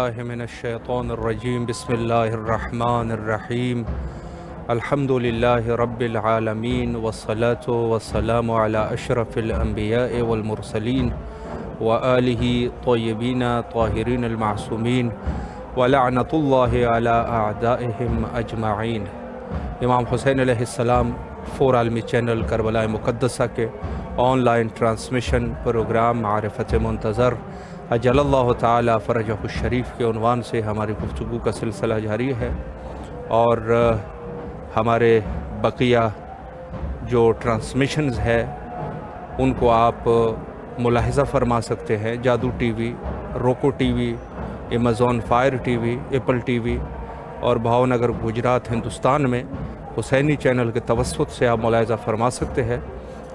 बिस्मिल्लाहि मिनश्शैतानिर्रजीम बिस्मिल्लाहिर्रहमानिर्रहीम अल्हम्दुलिल्लाहि रब्बिल आलमीन वस्सलातु वस्सलामु अला अशरफिल अंबिया'i वल मुरसलीन व आलिहि तय्यबीन ताहिरीन अल मासूमीन व लअनतुल्लाहि अला अअदाइहिम अजमईन। इमाम हुसैन अलैहिस्सलाम 4 आलमी चैनल करबला मुक़द्दसा के ऑनलाइन ट्रांसमिशन प्रोग्राम मारिफत मुंतज़र अजलल्लाहु ताला फ़रजहु शरीफ के उन्वान से हमारी गुफ्तगू का सिलसिला जारी है। और हमारे बकिया जो ट्रांसमिशंस है उनको आप मुलाहिज़ा फरमा सकते हैं। जादू टीवी, रोको TV, Amazon fire TV, Apple TV और भावनगर गुजरात हिंदुस्तान में हुसैनी चैनल के तवस्सुत से आप मुलाहिज़ा फरमा सकते हैं।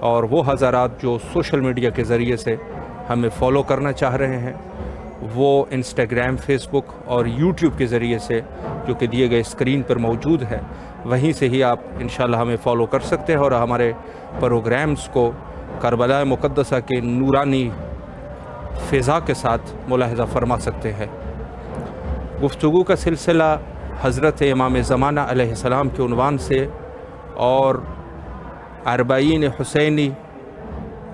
और वो हज़रात जो सोशल मीडिया के ज़रिए से हमें फॉलो करना चाह रहे हैं वो इंस्टाग्राम, फेसबुक और यूट्यूब के ज़रिए से जो कि दिए गए स्क्रीन पर मौजूद है वहीं से ही आप इंशाल्लाह हमें फ़ॉलो कर सकते हैं और हमारे प्रोग्राम्स को करबला मुक़द्दसा के नूरानी फ़िज़ा के साथ मुलाहिज़ा फरमा सकते हैं। गुफ्तगू का सिलसिला हज़रत इमाम ज़माना अलैहिस्सलाम के उन्वान से और अरबाईन हुसैनी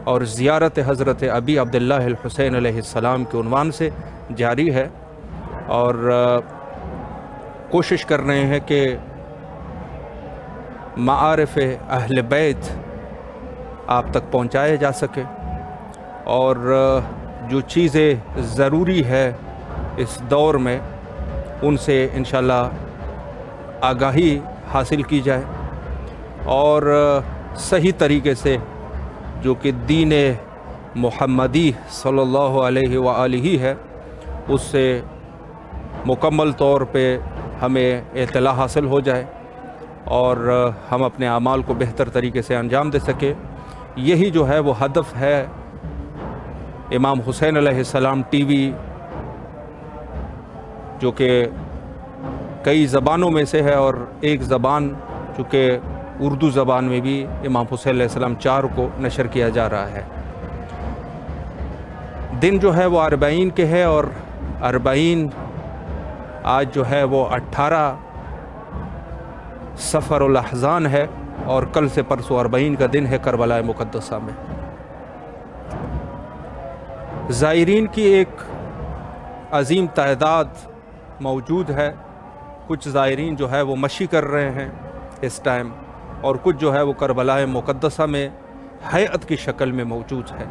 और ज़ियारत हज़रत अबी अब्दुल्लाह अल हुसैन अलैहिस्सलाम के उन्वान से जारी है। और कोशिश कर रहे हैं कि मारिफ़ अहल बैत आप तक पहुँचाए जा सके और जो चीज़ें ज़रूरी है इस दौर में उनसे इंशाल्लाह आगाही हासिल की जाए और सही तरीके से जो कि दीन मुहम्मदी सल्लल्लाहु अलैहि व आलिही है उससे मुकम्मल तौर पे हमें इत्तला हासिल हो जाए और हम अपने अमाल को बेहतर तरीके से अंजाम दे सके। यही जो है वो हदफ है इमाम हुसैन अलैहिस्सलाम टीवी, जो कि कई ज़बानों में से है और एक ज़बान चूँकि उर्दू ज़बान में भी इमाम हुसैन अलैहिस्सलाम 4 को नशर किया जा रहा है। दिन जो है वो अरबाईन के है और अरबाईन आज जो है वो 18 सफ़रुल अहज़ान है और कल से परसों अरबाईन का दिन है करबला मुक़द्दसा में। ज़ायरीन की एक अज़ीम तादाद मौजूद है। कुछ ज़ायरीन जो है वो मशी कर रहे हैं इस टाइम और कुछ जो है वो करबला मुक़द्दसा में हैअत की शक्ल में मौजूद है।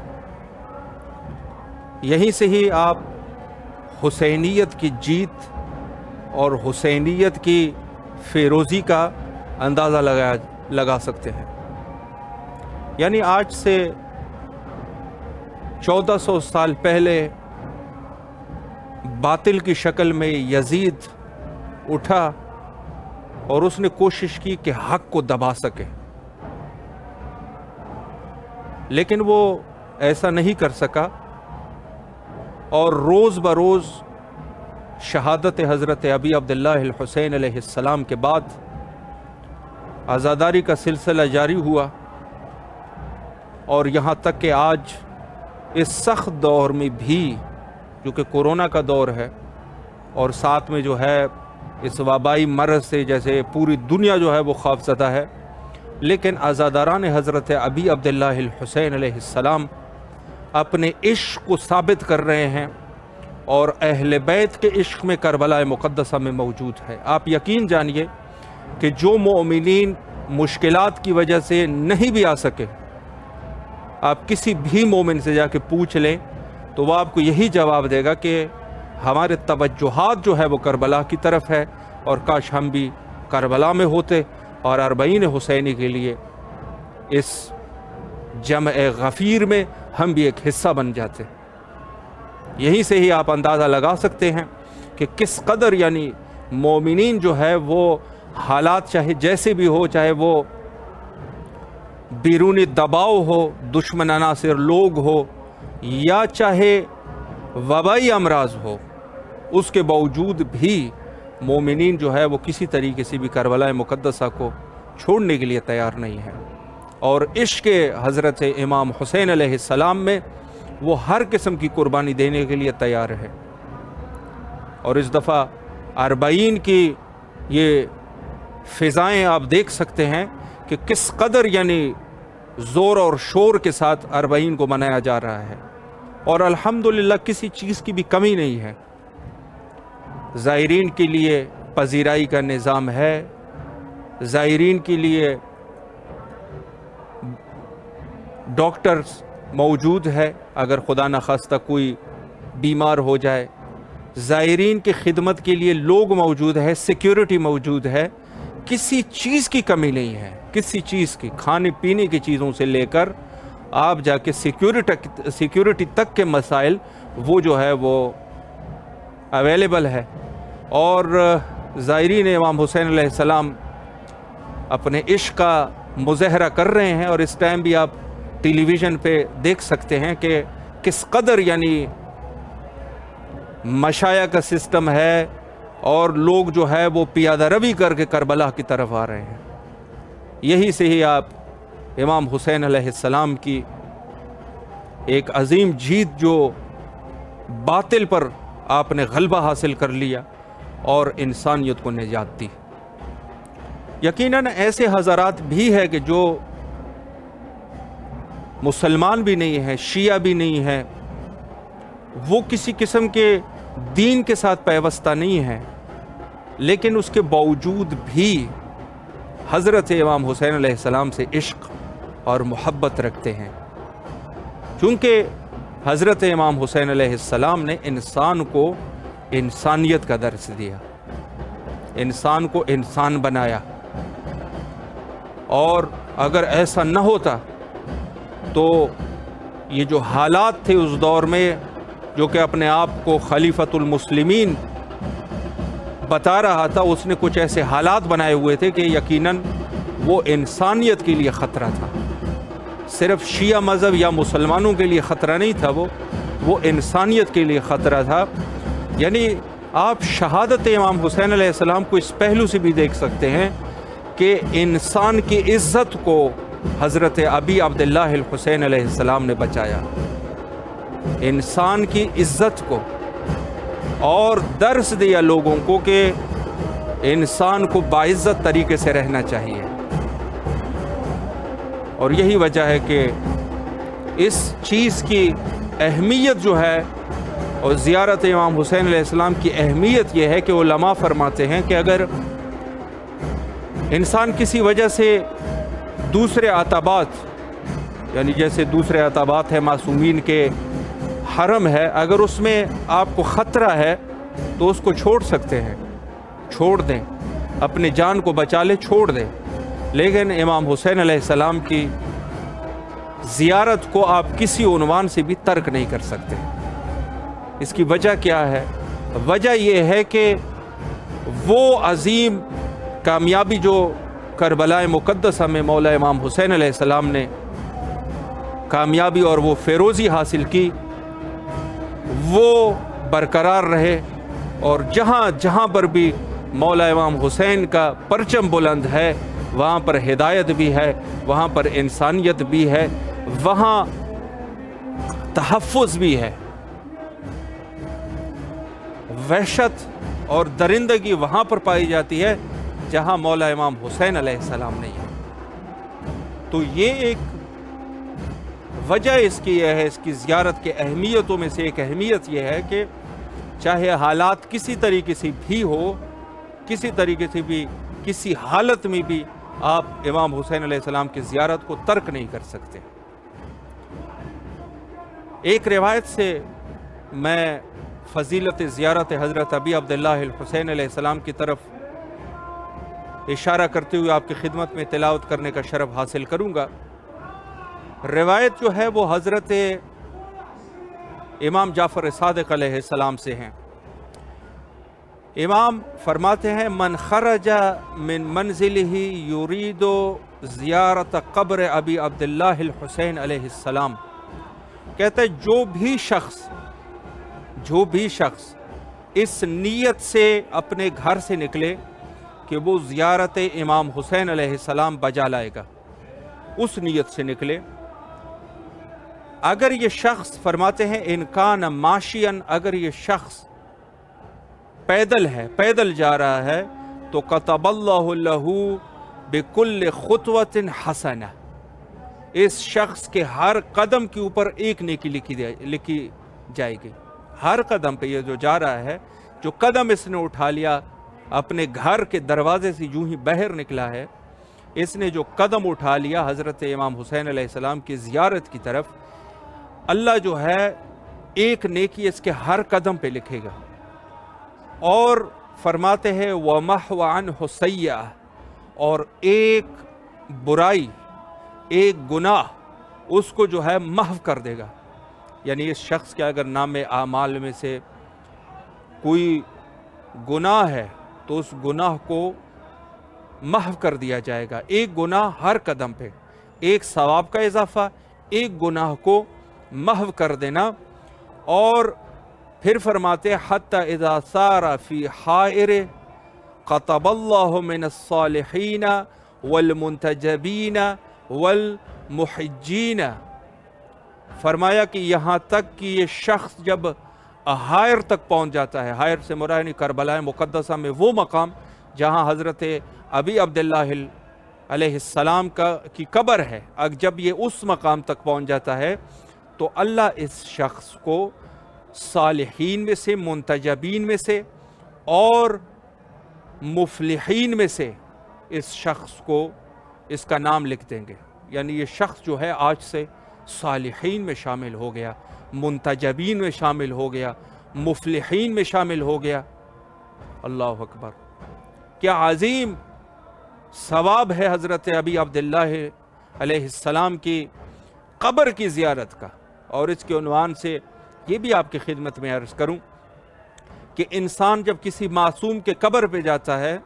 यहीं से ही आप हुसैनियत की जीत और हुसैनियत की फ़िरोज़ी का अंदाज़ा लगा सकते हैं। यानी आज से 1400 साल पहले बातिल की शक्ल में यजीद उठा और उसने कोशिश की कि हक को दबा सके, लेकिन वो ऐसा नहीं कर सका और रोज़ बरोज़ शहादत हज़रत अबी अब्दुल्लाह अल हुसैन अलैहिस्सलाम के बाद आज़ादारी का सिलसिला जारी हुआ और यहाँ तक कि आज इस सख्त दौर में भी जो कि कोरोना का दौर है और साथ में जो है इस वबाई मर्ज़ से जैसे पूरी दुनिया जो है वो खौफज़दा है, लेकिन आज़ादारान हज़रत अबी अब्दुल्लाह अल हुसैन अलैहिस्सलाम अपने इश्क़ को साबित कर रहे हैं और अहले बैत के इश्क़ में करबला मुक़द्दसा में मौजूद है। आप यकीन जानिए कि जो मोमिनीन मुश्किलात की वजह से नहीं भी आ सके, आप किसी भी मोमिन से जाके पूछ लें तो वह आपको यही जवाब देगा कि हमारे तवज्जुहात जो है वो करबला की तरफ है और काश हम भी करबला में होते और अरबाईन हुसैनी के लिए इस जमए गफ़ीर में हम भी एक हिस्सा बन जाते। यहीं से ही आप अंदाज़ा लगा सकते हैं कि किस कदर यानी मोमिनीन जो है वो हालात चाहे जैसे भी हो, चाहे वो बैरूनी दबाव हो, दुश्मन अनासिर लोग हो या चाहे वबाई अमराज हो, उसके बावजूद भी मोमिनीन जो है वो किसी तरीके से भी करबला मुक़द्दसा को छोड़ने के लिए तैयार नहीं है और इश्क़ हज़रत इमाम हुसैन अलैहिस्सलाम में वो हर किस्म की कुर्बानी देने के लिए तैयार है। اور اس دفعہ اربعین کی یہ فضائیں آپ دیکھ سکتے ہیں کہ کس قدر یعنی زور اور شور کے ساتھ اربعین کو منایا جا رہا ہے، اور الحمدللہ کسی چیز کی بھی کمی نہیں ہے۔ زائرین کے لیے پذیرائی کا نظام ہے، زائرین کے لیے ڈاکٹرز موجود ہے اگر خدا نخواستہ کوئی بیمار ہو جائے، زائرین کی خدمت کے لیے لوگ موجود ہے، سیکیورٹی موجود ہے، کسی چیز کی کمی نہیں ہے، کسی چیز کی، کھانے پینے کی چیزوں سے لے کر آپ جا کے سیکیورٹی تک کے مسائل وہ جو ہے وہ اویلیبل ہے۔ اور زائرین امام حسین علیہ السلام اپنے عشق کا مظاہرہ کر رہے ہیں، اور اس ٹائم بھی آپ ٹیلی ویژن پہ دیکھ سکتے ہیں کہ کس قدر یعنی مشایا کا سسٹم ہے، اور لوگ جو ہے وہ پیادہ روی کر کے کربلا کی طرف آ رہے ہیں۔ یہی سے ہی آپ امام حسین علیہ السلام کی ایک عظیم جیت جو باطل پر آپ نے غلبہ حاصل کر لیا اور انسانیت کو نجات دی۔ یقیناً ایسے حضرات بھی ہے کہ جو مسلمان بھی نہیں ہے، شیعہ بھی نہیں ہے، وہ کسی قسم کے دین کے ساتھ پیوستہ نہیں ہے، لیکن اس کے باوجود بھی حضرت امام حسین علیہ السلام سے عشق اور محبت رکھتے ہیں، چونکہ حضرت امام حسین علیہ السلام نے انسان کو انسانیت کا درس دیا، انسان کو انسان بنایا، اور اگر ایسا نہ ہوتا تو یہ جو حالات تھے اس دور میں، جو کہ اپنے آپ کو خلیفۃ المسلمین بتا رہا تھا، اس نے کچھ ایسے حالات بنائے ہوئے تھے کہ یقیناً وہ انسانیت کے لیے خطرہ تھا، صرف شیعہ مذہب یا مسلمانوں کے لیے خطرہ نہیں تھا، وہ انسانیت کے لیے خطرہ تھا۔ یعنی آپ شہادت امام حسین علیہ السلام کو اس پہلو سے بھی دیکھ سکتے ہیں کہ انسان کی عزت کو حضرت ابی عبداللہ الحسین علیہ السلام نے بچایا، انسان کی عزت کو، اور درس دیا لوگوں کو کہ انسان کو باعزت طریقے سے رہنا چاہیے۔ اور یہی وجہ ہے کہ اس چیز کی اہمیت جو ہے، اور زیارت امام حسین علیہ السلام کی اہمیت یہ ہے کہ علماء فرماتے ہیں کہ اگر انسان کسی وجہ سے دوسرے عتبات، یعنی جیسے دوسرے عتبات ہیں معصومین کے حرم ہے، اگر اس میں آپ کو خطرہ ہے تو اس کو چھوڑ سکتے ہیں، چھوڑ دیں، اپنی جان کو بچا لے، چھوڑ دیں، لیکن امام حسین علیہ السلام کی زیارت کو آپ کسی عنوان سے بھی ترک نہیں کر سکتے۔ اس کی وجہ کیا ہے؟ وجہ یہ ہے کہ وہ عظیم کامیابی جو کربلا مقدسہ میں مولا امام حسین علیہ السلام نے کامیابی اور وہ فیروزی حاصل کی، وہ برقرار رہے، اور جہاں جہاں پر بھی مولا امام حسین کا پرچم بلند ہے وہاں پر ہدایت بھی ہے، وہاں پر انسانیت بھی ہے، وہاں تحفظ بھی ہے۔ وحشت اور درندگی وہاں پر پائی جاتی ہے جہاں مولا امام حسین علیہ السلام نہیں ہے۔ تو یہ ایک وجہ اس کی یہ ہے، اس کی زیارت کے اہمیتوں میں سے ایک اہمیت یہ ہے کہ چاہے حالات کسی طریقے سے بھی ہو، کسی طریقے سے بھی، کسی حالت میں بھی آپ امام حسین علیہ السلام کی زیارت کو ترک نہیں کر سکتے۔ ایک روایت سے میں فضیلت زیارت حضرت ابی عبداللہ الحسین علیہ السلام کی طرف اشارہ کرتے ہوئے آپ کی خدمت میں تلاوت کرنے کا شرف حاصل کروں گا۔ روایت جو ہے وہ حضرت امام جعفر صادق علیہ السلام سے ہیں۔ امام فرماتے ہیں من خرج من منزلہ یرید زیارت قبر ابی عبداللہ الحسین علیہ السلام، کہتے ہیں جو بھی شخص اس نیت سے اپنے گھر سے نکلے کہ وہ زیارت امام حسین علیہ السلام بجا لائے گا، اس نیت سے نکلے، اگر یہ شخص فرماتے ہیں انکان ماشین، اگر یہ شخص پیدل ہے، پیدل جا رہا ہے، تو کتب اللہ لہ بکل خطوۃ حسنہ، اس شخص کے ہر قدم کے اوپر ایک نیکی لکھی جائے گی۔ ہر قدم پہ یہ جو جا رہا ہے، جو قدم اس نے اٹھا لیا، اپنے گھر کے دروازے سے یوں ہی باہر نکلا ہے، اس نے جو قدم اٹھا لیا حضرت امام حسین علیہ السلام کی زیارت کی طرف، اللہ جو ہے ایک نیکی اس کے ہر قدم پہ لکھے گا۔ اور فرماتے ہیں وَمَحْوَ عَنْهُ سَيِّئَةٌ، اور ایک برائی، ایک گناہ اس کو جو ہے محو کر دے گا۔ یعنی اس شخص کے اگر نام اعمال میں سے کوئی گناہ ہے تو اس گناہ کو محو کر دیا جائے گا۔ ایک گناہ ہر قدم پہ، ایک ثواب کا اضافہ، ایک گناہ کو محو کر دینا۔ اور پھر فرماتے حتی اذا سار فی حائر قطب اللہ من الصالحین والمنتجبین والمحجین، فرمایا کہ یہاں تک کہ یہ شخص جب حائر تک پہنچ جاتا ہے، حائر سے مراد کربلا مقدسہ میں وہ مقام جہاں حضرت ابی عبداللہ علیہ السلام کی قبر ہے، جب یہ اس مقام تک پہنچ جاتا ہے تو اللہ اس شخص کو صالحین میں سے، منتجبین میں سے اور مفلحین میں سے اس شخص کو اس کا نام لکھ دیں گے۔ یعنی یہ شخص جو ہے آج سے صالحین میں شامل ہو گیا، منتجبین میں شامل ہو گیا، مفلحین میں شامل ہو گیا۔ اللہ اکبر، کیا عظیم ثواب ہے حضرت ابی عبداللہ علیہ السلام کی قبر کی زیارت کا۔ اور اس کے عنوان سے یہ بھی آپ کی خدمت میں عرض کروں کہ انسان جب کسی معصوم کے قبر پہ جاتا ہے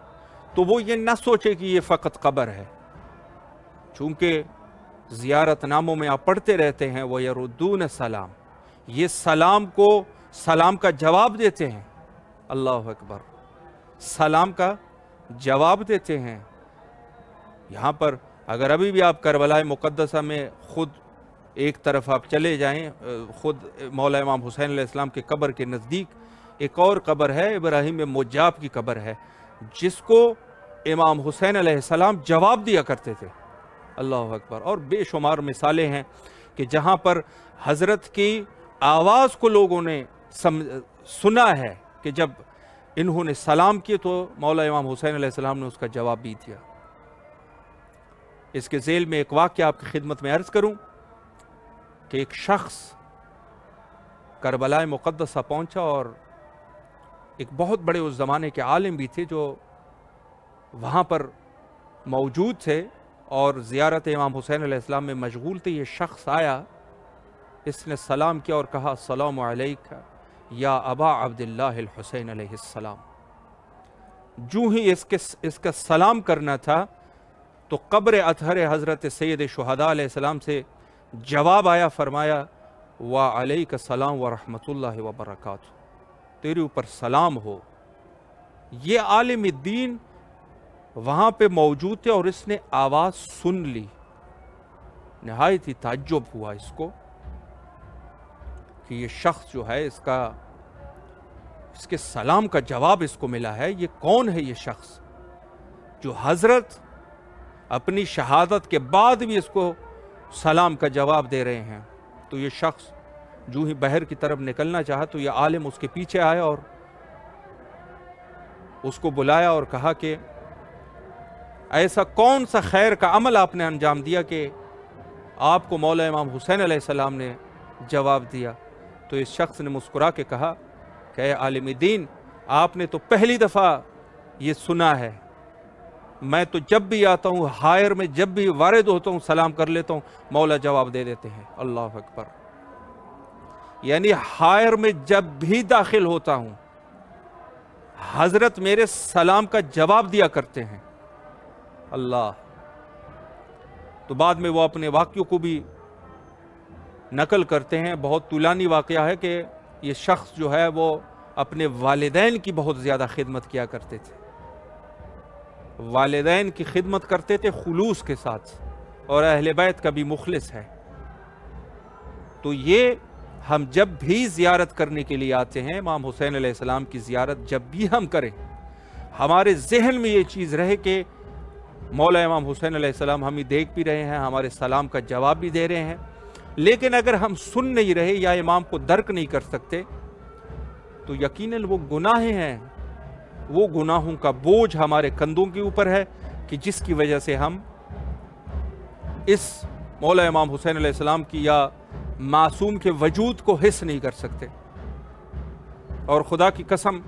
تو وہ یہ نہ سوچے کہ یہ فقط قبر ہے، چونکہ زیارت ناموں میں آپ پڑھتے رہتے ہیں وَيَرُدُّونَ السَّلَامَ، یہ سلام کا جواب دیتے ہیں۔ اللہ اکبر، سلام کا جواب دیتے ہیں۔ یہاں پر اگر ابھی بھی آپ کربلا مقدسہ میں خود ایک طرف آپ چلے جائیں، خود مولا امام حسین علیہ السلام کی قبر کے نزدیک ایک اور قبر ہے، ابراہیم مجاب کی قبر ہے، جس کو امام حسین علیہ السلام جواب دیا کرتے تھے۔ اللہ اکبر، اور بے شمار مثالیں ہیں کہ جہاں پر حضرت کی آواز کو لوگوں نے سنا ہے کہ جب انہوں نے سلام کیے تو مولا امام حسین علیہ السلام نے اس کا جواب بھی دیا۔ اس کے ذیل میں ایک واقعہ آپ کی خدمت میں عرض کروں کہ ایک شخص کربلا مقدسہ پہنچا، اور ایک بہت بڑے اس زمانے کے عالم بھی تھے جو وہاں پر موجود تھے اور زیارت امام حسین علیہ السلام میں مشغول تھے۔ یہ شخص آیا، اس نے سلام کیا اور کہا السلام علیکہ یا ابا عبداللہ الحسین علیہ السلام۔ جو ہی اس کا سلام کرنا تھا تو قبر اطہر حضرت سید شہداء علیہ السلام سے جواب آیا، فرمایا وعلیک السلام ورحمۃ اللہ وبرکاتہ، تیرے اوپر سلام ہو۔ یہ عالم الدین وہاں پہ موجود تھے اور اس نے آواز سن لی، نہایت ہی تعجب ہوا اس کو کہ یہ شخص جو ہے اس کے سلام کا جواب اس کو ملا ہے، یہ کون ہے یہ شخص جو حضرت اپنی شہادت کے بعد بھی اس کو سلام کا جواب دے رہے ہیں۔ تو یہ شخص جو ہی بحر کی طرف نکلنا چاہا تو یہ عالم اس کے پیچھے آیا اور اس کو بلایا اور کہا کہ ایسا کون سا خیر کا عمل آپ نے انجام دیا کہ آپ کو مولا امام حسین علیہ السلام نے جواب دیا؟ تو اس شخص نے مسکرا کے کہا کہ اے عالم دین، آپ نے تو پہلی دفعہ یہ سنا ہے، میں تو جب بھی آتا ہوں حائر میں، جب بھی وارد ہوتا ہوں سلام کر لیتا ہوں، مولا جواب دے دیتے ہیں۔ اللہ اکبر، یعنی حائر میں جب بھی داخل ہوتا ہوں حضرت میرے سلام کا جواب دیا کرتے ہیں۔ اللہ، تو بعد میں وہ اپنے واقعوں کو بھی نقل کرتے ہیں۔ بہت طولانی واقعہ ہے کہ یہ شخص جو ہے وہ اپنے والدین کی بہت زیادہ خدمت کیا کرتے تھے، والدین کی خدمت کرتے تھے خلوص کے ساتھ، اور اہل بیت کا بھی مخلص ہے۔ تو یہ हम जब भी ज़ियारत करने के लिए आते हैं, इमाम हुसैन अलैहिस्सलाम की ज़ियारत जब भी हम करें, हमारे जहन में ये चीज़ रहे कि मौला इमाम हुसैन अलैहिस्सलाम हम ही देख भी रहे हैं, हमारे सलाम का जवाब भी दे रहे हैं। लेकिन अगर हम सुन नहीं रहे या इमाम को दर्क नहीं कर सकते तो यकीनन वो गुनाहें हैं, वो गुनाहों का बोझ हमारे कंधों के ऊपर है कि जिसकी वजह से हम इस मौला इमाम हुसैन अलैहिस्सलाम की या मासूम के वजूद को हिस्स नहीं कर सकते। और खुदा की कसम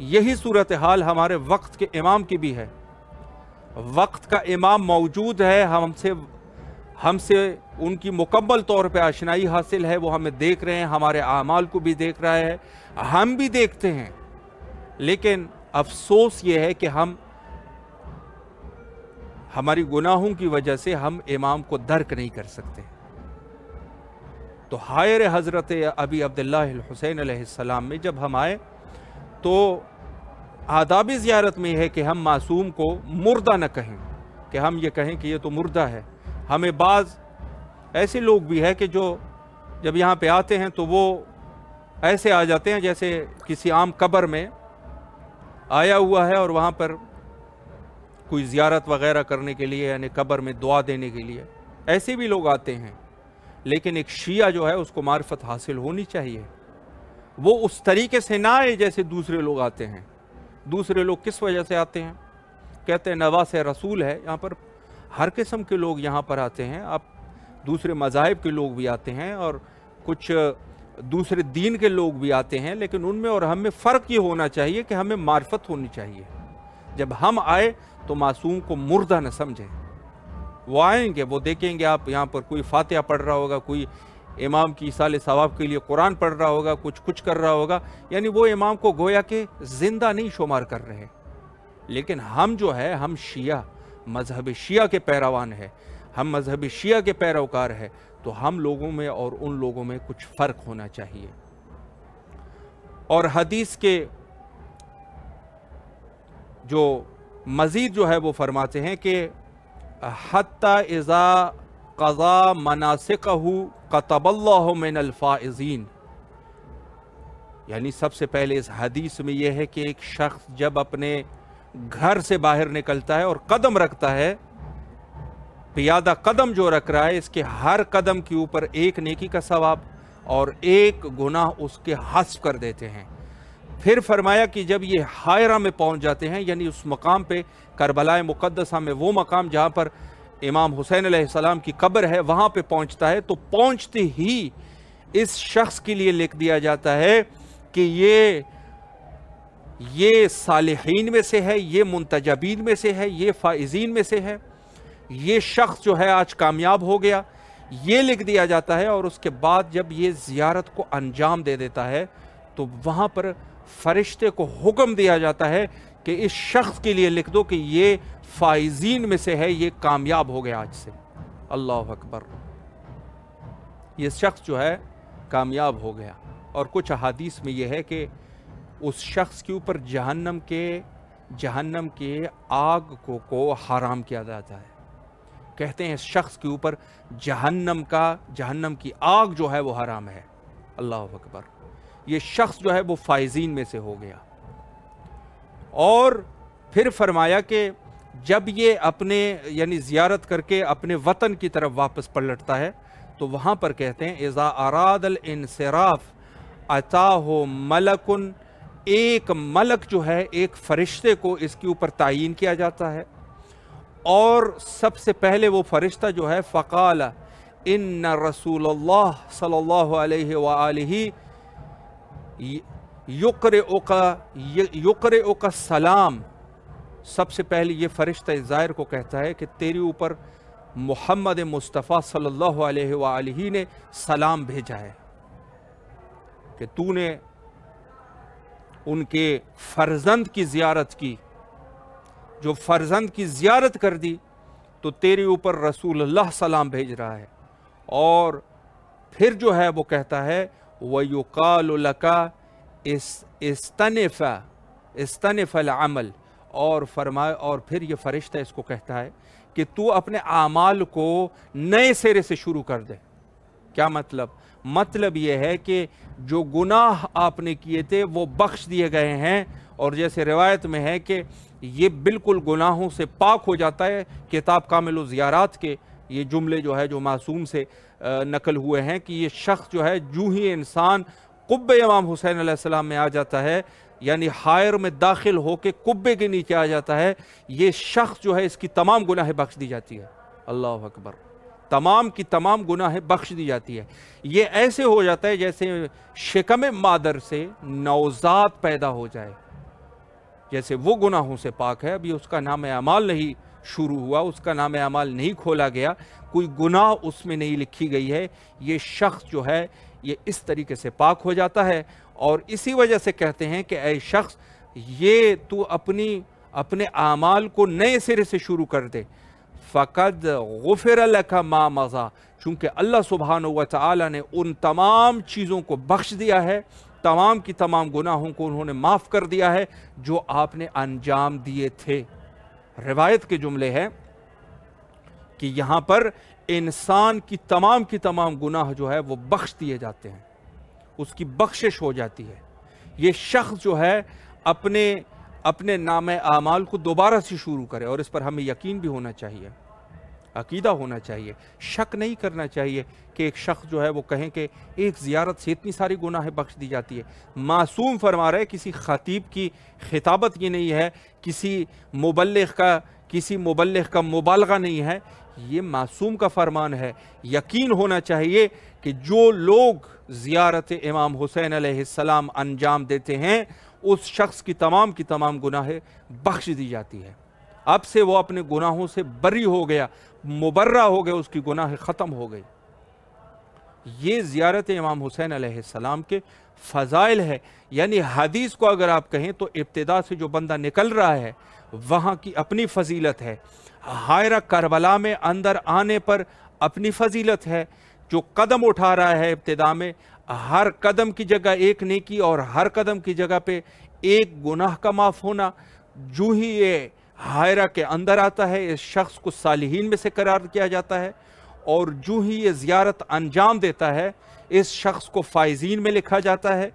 यही सूरत हाल हमारे वक्त के इमाम की भी है। वक्त का इमाम मौजूद है, हमसे उनकी मुकम्मल तौर पे आशनाई हासिल है, वो हमें देख रहे हैं, हमारे आमाल को भी देख रहा है, हम भी देखते हैं। लेकिन अफसोस ये है कि हमारी गुनाहों की वजह से हम इमाम को दर्क नहीं कर सकते। तो हायर हज़रत अबी अब्दुल्लाह हुसैन अलैहिस्सलाम में जब हम आए तो आदाब ज़ियारत में है कि हम मासूम को मुर्दा न कहें, कि हम ये कहें कि ये तो मुर्दा है। हमें बाज़ ऐसे लोग भी है कि जो जब यहाँ पे आते हैं तो वो ऐसे आ जाते हैं जैसे किसी आम कब्र में आया हुआ है और वहाँ पर कोई ज़ियारत वग़ैरह करने के लिए, यानी कब्र में दुआ देने के लिए, ऐसे भी लोग आते हैं। लेकिन एक शिया जो है उसको मारिफत हासिल होनी चाहिए, वो उस तरीके से ना आए जैसे दूसरे लोग आते हैं। दूसरे लोग किस वजह से आते हैं? कहते हैं नवासे रसूल है, यहाँ पर हर किस्म के लोग यहाँ पर आते हैं। अब दूसरे मज़ाहिब के लोग भी आते हैं और कुछ दूसरे दीन के लोग भी आते हैं, लेकिन उनमें और हम में फ़र्क ये होना चाहिए कि हमें मार्फत होनी चाहिए। जब हम आए तो मासूम को मुर्दा न समझें। वो आएंगे, वो देखेंगे आप यहाँ पर कोई फातिहा पढ़ रहा होगा, कोई इमाम की इसाले सवाब के लिए कुरान पढ़ रहा होगा, कुछ कर रहा होगा, यानी वो इमाम को गोया के ज़िंदा नहीं शुमार कर रहे। लेकिन हम जो है, हम शिया, मजहब शिया के पैरवान है, हम मजहब शिया के पैरोकार है, तो हम लोगों में और उन लोगों में कुछ फ़र्क होना चाहिए। और हदीस के जो मज़ीद जो है वो फरमाते हैं कि हत्ता इज़ा क़ज़ा मनासिकहु कतबल्लाहु मिनल फ़ाइज़ीन, यानी सबसे पहले इस हदीस में यह है कि एक शख्स जब अपने घर से बाहर निकलता है और कदम रखता है, पियादा कदम जो रख रहा है, इसके हर कदम के ऊपर एक नेकी का सवाब और एक गुनाह उसके हस्फ कर देते हैं। फिर फरमाया कि जब ये हायरा में पहुंच जाते हैं, यानी उस मकाम पे, करबलाए मुक़द्दसा में, वो मकाम जहाँ पर इमाम हुसैन अलैहिस्सलाम की कब्र है, वहाँ पे पहुँचता है, तो पहुँचते ही इस शख्स के लिए लिख दिया जाता है कि ये सालिहीन में से है, ये मुंतजबीन में से है, ये फ़ाइज़ीन में से है, ये शख्स जो है आज कामयाब हो गया, ये लिख दिया जाता है। और उसके बाद जब ये ज़ियारत को अंजाम दे देता है तो वहाँ पर फरिश्ते को हुक्म दिया जाता है कि इस शख्स के लिए लिख दो कि ये फ़ाइज़ीन में से है, ये कामयाब हो गया आज से। अल्लाह अकबर, ये शख्स जो है कामयाब हो गया। और कुछ अहादीस में यह है कि उस शख्स के ऊपर जहन्नम के आग को हराम किया जाता है। कहते हैं इस शख्स के ऊपर जहन्नम की आग जो है वो हराम है। अल्लाह अकबर, ये शख्स जो है वो फ़ाइज़ीन में से हो गया। और फिर फरमाया कि जब ये अपने यानी ज़ियारत करके अपने वतन की तरफ वापस पलटता है तो वहाँ पर कहते हैं इज़ा अरादल इंसिराफ अताहो मलकुन, एक मलक जो है, एक फरिश्ते को इसके ऊपर तायीन किया जाता है। और सबसे पहले वो फरिश्ता जो है फ़क़ाल इन्ना रसूलुल्लाह सल्लल्लाहु अलैहि व आलिहि युक़रिउका सलाम, सबसे पहले ये फरिश्ता ज़ाहिर को कहता है कि तेरे ऊपर मोहम्मद मुस्तफ़ा सल्लल्लाहु अलैहि व आलिहि ने सलाम भेजा है कि तूने उनके फ़र्जंद की ज़ियारत की, जो फ़र्जंद की ज़ियारत कर दी तो तेरे ऊपर रसूलुल्लाह सलाम भेज रहा है। और फिर जो है वो कहता है वयुक़ालु लका इस्तनिफ़ल अमल, और फरमाए, और फिर ये फ़रिश्ता इसको कहता है कि तू अपने आमाल को नए सिरे से शुरू कर दे। क्या मतलब? مطلب یہ ہے کہ جو گناہ آپ نے کیے تھے وہ بخش دیے گئے ہیں، اور جیسے روایت میں ہے کہ یہ بالکل گناہوں سے پاک ہو جاتا ہے۔ کتاب کامل الزیارات کے یہ جملے جو ہے جو معصوم سے نقل ہوئے ہیں کہ یہ شخص جو ہے جو ہی انسان قبے امام حسین علیہ السلام میں آ جاتا ہے، یعنی حائر میں داخل ہو کے قبے کے نیچے آ جاتا ہے، یہ شخص جو ہے اس کی تمام گناہیں بخش دی جاتی ہے۔ اللہ اکبر، تمام کی تمام گناہیں بخش دی جاتی ہے۔ یہ ایسے ہو جاتا ہے جیسے شکم مادر سے نوزاد پیدا ہو جائے، جیسے وہ گناہوں سے پاک ہے، ابھی اس کا نام اعمال نہیں شروع ہوا، اس کا نام اعمال نہیں کھولا گیا، کوئی گناہ اس میں نہیں لکھی گئی ہے، یہ شخص جو ہے یہ اس طریقے سے پاک ہو جاتا ہے۔ اور اسی وجہ سے کہتے ہیں کہ اے شخص، یہ تو اپنے اعمال کو نئے سرے سے شروع کر دے، فَقَدْ غُفِرَ لَكَ مَا مَضَى، چونکہ اللہ سبحانہ وتعالی نے ان تمام چیزوں کو بخش دیا ہے، تمام کی تمام گناہوں کو انہوں نے معاف کر دیا ہے جو آپ نے انجام دیے تھے۔ روایت کے جملے ہیں کہ یہاں پر انسان کی تمام گناہ جو ہے وہ بخش دیے جاتے ہیں، اس کی بخشش ہو جاتی ہے۔ یہ شخص جو ہے اپنے نام اعمال کو دوبارہ سے شروع کرے، اور اس پر ہمیں یقین بھی ہونا چاہیے، عقیدہ ہونا چاہیے، شک نہیں کرنا چاہیے کہ ایک شخص جو ہے وہ کہیں کہ ایک زیارت سے اتنی ساری گناہیں بخش دی جاتی ہے۔ معصوم فرما رہے، کسی خطیب کی خطابت یہ نہیں ہے، کسی مبلغ کا مبالغہ نہیں ہے، یہ معصوم کا فرمان ہے۔ یقین ہونا چاہیے کہ جو لوگ زیارت امام حسین علیہ السلام انجام دیتے ہیں اس شخص کی تمام گناہیں بخش دی جاتی ہے۔ اب سے وہ اپنے گناہوں سے بری ہو گیا، مبرہ ہو گیا، اس کی گناہ ختم ہو گئی۔ یہ زیارت امام حسین علیہ السلام کے فضائل ہے، یعنی حدیث کو اگر آپ کہیں تو ابتدا سے جو بندہ نکل رہا ہے وہاں کی اپنی فضیلت ہے، حائرہ کربلا میں اندر آنے پر اپنی فضیلت ہے، جو قدم اٹھا رہا ہے ابتدا میں ہر قدم کی جگہ ایک نیکی اور ہر قدم کی جگہ پہ ایک گناہ کا معاف ہونا، جو ہی یہ حائرہ کے اندر آتا ہے اس شخص کو صالحین میں سے قرار کیا جاتا ہے، اور جو ہی یہ زیارت انجام دیتا ہے اس شخص کو فائزین میں لکھا جاتا ہے،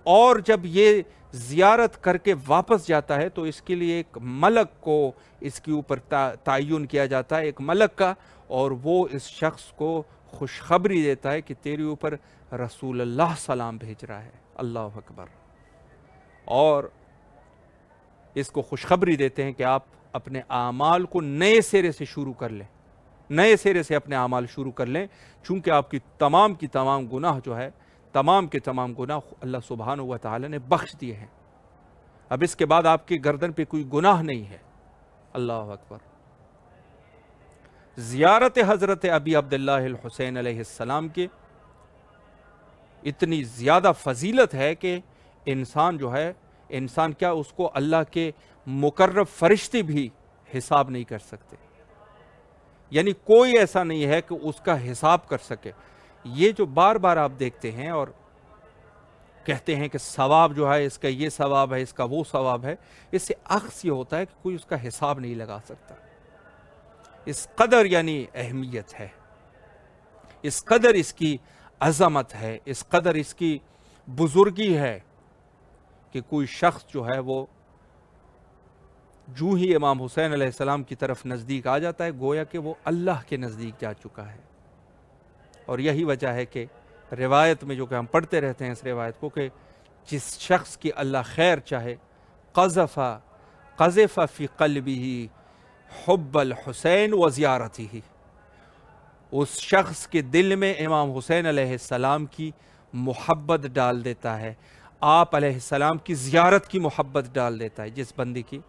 اور جب یہ زیارت کر کے واپس جاتا ہے تو اس کے لیے ایک ملک کو اس کے اوپر تعین کیا جاتا ہے، ایک ملک کا، اور وہ اس شخص کو خوشخبری دیتا ہے کہ تیرے اوپر رسول اللہ سلام بھیج رہا ہے۔ اللہ اکبر، اور اس کو خوشخبری دیتے ہیں کہ آپ اپنے اعمال کو نئے سرے سے شروع کر لیں، نئے سرے سے اپنے اعمال شروع کر لیں، چونکہ آپ کی تمام گناہ جو ہے تمام گناہ اللہ سبحانہ و تعالی نے بخش دیے ہیں۔ اب اس کے بعد آپ کی گردن پہ کوئی گناہ نہیں ہے۔ اللہ اکبر۔ زیارت حضرت ابی عبداللہ الحسین علیہ السلام کے اتنی زیادہ فضیلت ہے کہ انسان کیا اس کو اللہ کے مقرب فرشتے بھی حساب نہیں کر سکتے، یعنی کوئی ایسا نہیں ہے کہ اس کا حساب کر سکے۔ یہ جو بار بار آپ دیکھتے ہیں اور کہتے ہیں کہ ثواب جو ہے اس کا یہ ثواب ہے، اس کا وہ ثواب ہے، اس سے عکس یہ ہوتا ہے کہ کوئی اس کا حساب نہیں لگا سکتا۔ اس قدر یعنی اہمیت ہے، اس قدر اس کی عظمت ہے، اس قدر اس کی بزرگی ہے کہ کوئی شخص جو ہے وہ جو ہی امام حسین علیہ السلام کی طرف نزدیک آ جاتا ہے گویا کہ وہ اللہ کے نزدیک جا چکا ہے۔ اور یہی وجہ ہے کہ روایت میں جو کہ ہم پڑھتے رہتے ہیں اس روایت کو کہ جس شخص کی اللہ خیر چاہے قذف فی قلبہ حب الحسین و زیارتہ، اس شخص کے دل میں امام حسین علیہ السلام کی محبت ڈال دیتا ہے، آپ علیہ السلام کی زیارت کی محبت ڈال دیتا ہے۔ جس بندی کی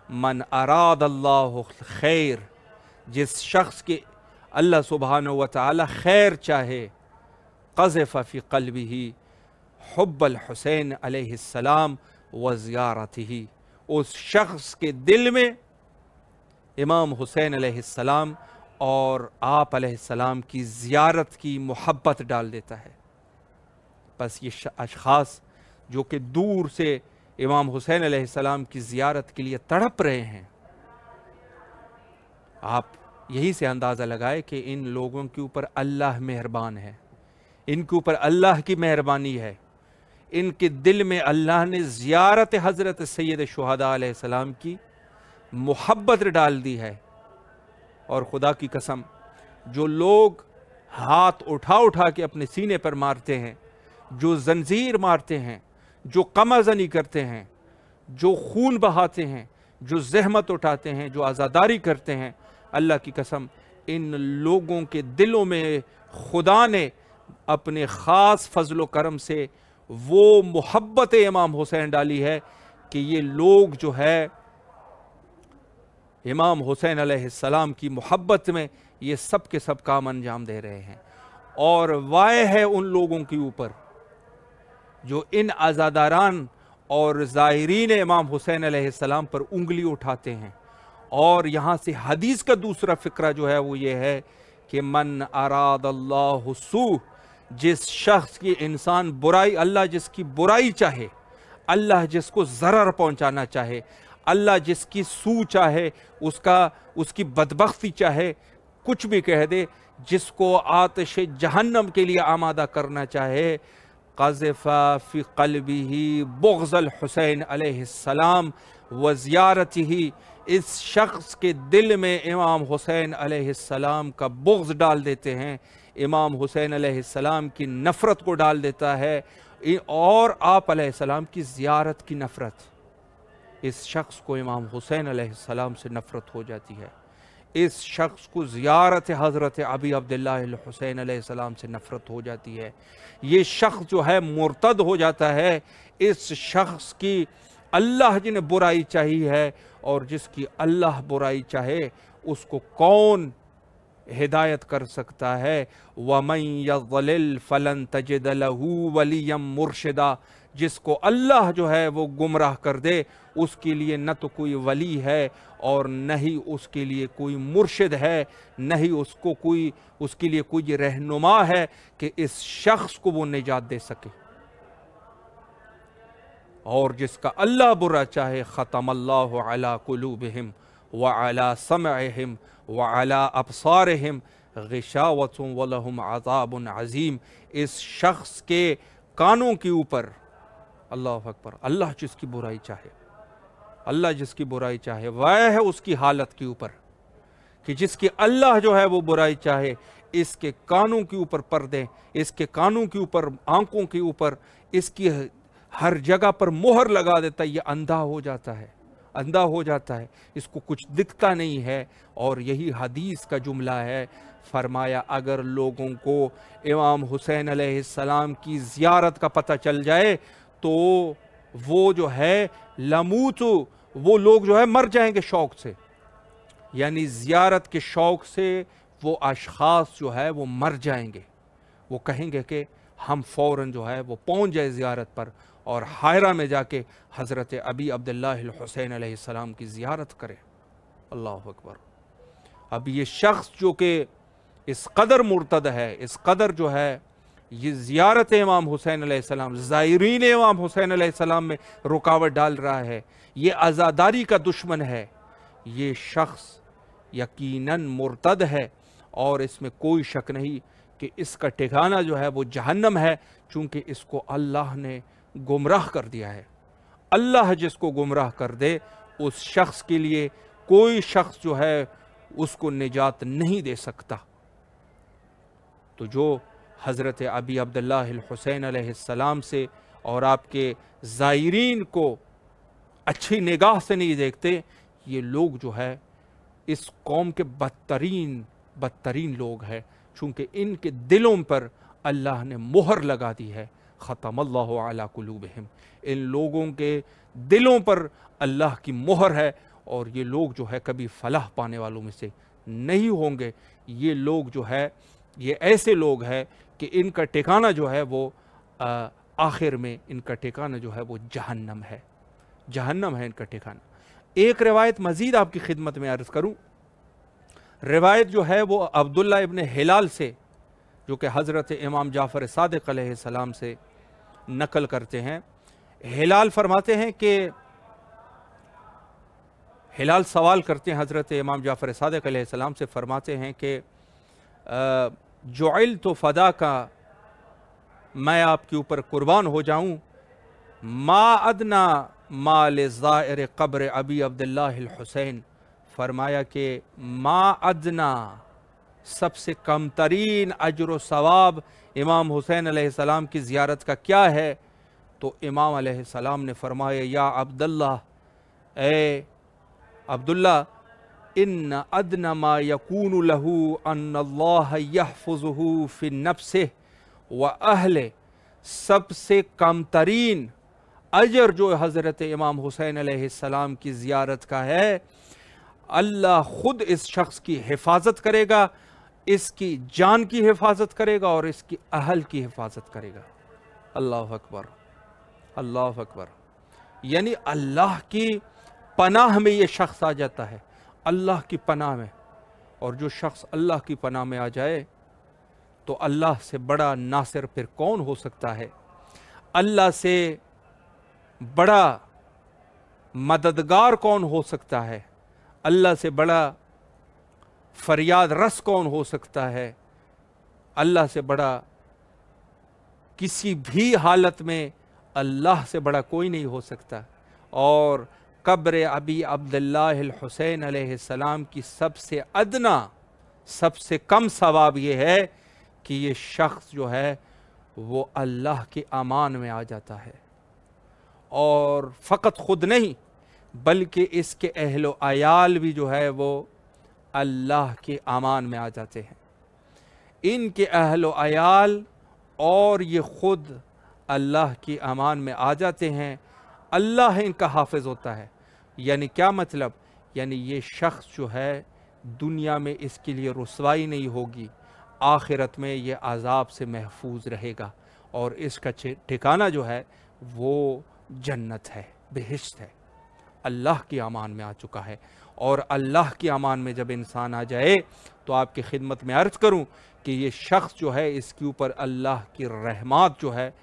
من اراد اللہ خیر، جس شخص کے اللہ سبحانہ و تعالی خیر چاہے، قذف فی قلبہ حب الحسین علیہ السلام و زیارتہ، اس شخص کے دل میں امام حسین علیہ السلام اور آپ علیہ السلام کی زیارت کی محبت ڈال دیتا ہے۔ بس یہ اشخاص جو کہ دور سے امام حسین علیہ السلام کی زیارت کے لیے تڑپ رہے ہیں، آپ یہی سے اندازہ لگائے کہ ان لوگوں کے اوپر اللہ مہربان ہے، ان کے اوپر اللہ کی مہربانی ہے، ان کے دل میں اللہ نے زیارت حضرت سید شہداء علیہ السلام کی محبت ڈال دی ہے۔ اور خدا کی قسم، جو لوگ ہاتھ اٹھا اٹھا کے اپنے سینے پر مارتے ہیں، جو زنجیر مارتے ہیں، جو قمع زنی کرتے ہیں، جو خون بہاتے ہیں، جو زحمت اٹھاتے ہیں، جو عزاداری کرتے ہیں، اللہ کی قسم ان لوگوں کے دلوں میں خدا نے اپنے خاص فضل و کرم سے وہ محبت امام حسین ڈالی ہے کہ یہ لوگ جو ہے امام حسین علیہ السلام کی محبت میں یہ سب کے سب کام انجام دے رہے ہیں۔ اور وائے ہے ان لوگوں کے اوپر جو ان عزاداران اور زائرین امام حسین علیہ السلام پر انگلی اٹھاتے ہیں۔ اور یہاں سے حدیث کا دوسرا فقرہ جو ہے وہ یہ ہے کہ من اراد اللہ سوء، جس شخص کی انسان برائی، اللہ جس کی برائی چاہے، اللہ جس کو ضرر پہنچانا چاہے، اللہ جس کی سو چاہے، اس کی بدبختی چاہے، کچھ بھی کہہ دے، جس کو آتش جہنم کے لیے آمادہ کرنا چاہے، قذف فی قلبہ بغض الحسین علیہ السلام و زیارتہ، اس شخص کے دل میں امام حسین علیہ السلام کا بغض ڈال دیتے ہیں، امام حسین علیہ السلام کی نفرت کو ڈال دیتا ہے، اور آپ علیہ السلام کی زیارت کی نفرت، اس شخص کو امام حسین علیہ السلام سے نفرت ہو جاتی ہے، اس شخص کو زیارت حضرت ابی عبداللہ الحسین علیہ السلام سے نفرت ہو جاتی ہے، یہ شخص جو ہے مرتد ہو جاتا ہے، اس شخص کی اللہ جنہیں برائی چاہی ہے، اور جس کی اللہ برائی چاہے اس کو کون ہدایت کر سکتا ہے؟ وَمَن يَضْلِلْ فَلَن تَجِدَ لَهُ وَلِيًّا مُرْشِدًا، جس کو اللہ جو ہے وہ گمراہ کر دے اس کے لیے نہ تو کوئی ولی ہے اور نہ ہی اس کے لیے کوئی مرشد ہے، نہ ہی اس کے لیے کوئی رہنما ہے کہ اس شخص کو وہ نجات دے سکے۔ اور جس کا اللہ برا چاہے، ختم اللہ علی قلوبہم وعلی سمعہم وعلی ابصارہم غشاوۃ ولہم عذاب عظیم، اس شخص کے کانوں کے اوپر، اللہ اکبر، اللہ جس کی برائی چاہے، اللہ جس کی برائی چاہے، وائے ہے اس کی حالت کے اوپر کہ جس کی اللہ جو ہے وہ برائی چاہے، اس کے کانوں کے اوپر پردے، اس کے کانوں کے اوپر، آنکھوں کے اوپر، اس کی ہر جگہ پر مہر لگا دیتا ہے، یہ اندھا ہو جاتا ہے، اندھا ہو جاتا ہے، اس کو کچھ دکھتا نہیں ہے۔ اور یہی حدیث کا جملہ ہے، فرمایا اگر لوگوں کو امام حسین علیہ السلام کی زیارت کا پتہ چل جائے تو وہ جو ہے لموت، وہ لوگ جو ہے مر جائیں گے شوق سے، یعنی زیارت کے شوق سے وہ اشخاص جو ہے وہ مر جائیں گے، وہ کہیں گے کہ ہم فوراً جو ہے وہ پہنچ جائے زیارت پر اور حائرہ میں جا کے حضرت ابی عبداللہ الحسین علیہ السلام کی زیارت کرے۔ اللہ اکبر۔ اب یہ شخص جو کہ اس قدر مرتد ہے، اس قدر جو ہے یہ زیارت امام حسین علیہ السلام، زائرین امام حسین علیہ السلام میں رکاوٹ ڈال رہا ہے، یہ عزاداری کا دشمن ہے، یہ شخص یقیناً مرتد ہے، اور اس میں کوئی شک نہیں کہ اس کا ٹھکانہ جو ہے وہ جہنم ہے، چونکہ اس کو اللہ نے گمراہ کر دیا ہے۔ اللہ جس کو گمراہ کر دے اس شخص کے لیے کوئی شخص جو ہے اس کو نجات نہیں دے سکتا۔ تو جو حضرت ابی عبداللہ الحسین علیہ السلام سے اور آپ کے زائرین کو اچھی نگاہ سے نہیں دیکھتے، یہ لوگ جو ہے اس قوم کے بدترین لوگ ہیں، چونکہ ان کے دلوں پر اللہ نے مہر لگا دی ہے، ختم اللہ علی قلوبہم، ان لوگوں کے دلوں پر اللہ کی مہر ہے، اور یہ لوگ جو ہے کبھی فلاح پانے والوں میں سے نہیں ہوں گے۔ یہ لوگ جو ہے یہ ایسے لوگ ہیں کہ ان کا ٹھکانہ جو ہے وہ آخر میں ان کا ٹھکانہ جو ہے وہ جہنم ہے، جہنم ہے ان کا ٹھکانہ۔ ایک روایت مزید آپ کی خدمت میں عرض کروں، روایت جو ہے وہ عبداللہ ابن ہلال سے، جو کہ حضرت امام جعفر صادق علیہ السلام سے نقل کرتے ہیں۔ ہلال فرماتے ہیں کہ ہلال سوال کرتے ہیں حضرت امام جعفر صادق علیہ السلام سے، فرماتے ہیں کہ جعلت فداک मैं आपके ऊपर कुर्बान हो जाऊं। मा अदना माल ज़ायर क़ब्र अबी अब्दुल्लाह हुसैन, फरमाया कि मा अदना, सबसे कम तरीन अजर व सवाब इमाम हुसैन अलैहिस्सलाम की ज़ियारत का क्या है? तो इमाम अलैहिस्सलाम ने फरमाया, या अब्दुल्लाह, ए अब्दुल्ला, इन अदना मा यकूनु लहू अन्नल्लाह यहफ़ुज़ुहु फ़ी नफ्सिह व अहले, सबसे कम तरीन अजर जो हज़रत इमाम हुसैन अलैहिस्सलाम की ज़ियारत का है, अल्लाह ख़ुद इस शख्स की हिफाजत करेगा, इसकी जान की हिफाजत करेगा और इसकी अहल की हिफाजत करेगा। अल्लाह अकबर, अल्लाह अकबर। यानी अल्लाह की पनाह में ये शख्स आ जाता है, अल्लाह की पनाह में। और जो शख्स अल्लाह की पनाह में आ जाए तो अल्लाह से बड़ा नासिर फिर कौन हो सकता है? अल्लाह से बड़ा मददगार कौन हो सकता है? अल्लाह से बड़ा फरियाद रस कौन हो सकता है? अल्लाह से बड़ा किसी भी हालत में अल्लाह से बड़ा कोई नहीं हो सकता। और कब्र अबी अब्दुल्लाह हुसैन अलैहिस्सलाम की सबसे अदना, सबसे कम सवाब ये है कि ये शख्स जो है वो अल्लाह के अमान में आ जाता है। और फ़कत ख़ुद नहीं बल्कि इसके अहलो अयाल भी जो है वो अल्लाह के अमान में आ जाते हैं। इनके अहलो अयाल और ये ख़ुद अल्लाह की अमान में आ जाते हैं, अल्लाह इनका हाफिज़ होता है। यानी क्या मतलब? यानी ये शख्स जो है दुनिया में इसके लिए रुसवाई नहीं होगी, आखिरत में ये अज़ाब से महफूज रहेगा और इसका ठिकाना जो है वो जन्नत है, बेहिश्त है, अल्लाह की अमान में आ चुका है। और अल्लाह की अमान में जब इंसान आ जाए तो आपकी खिदमत में अर्ज़ करूं कि ये शख्स जो है इसके ऊपर अल्लाह की रहमत जो है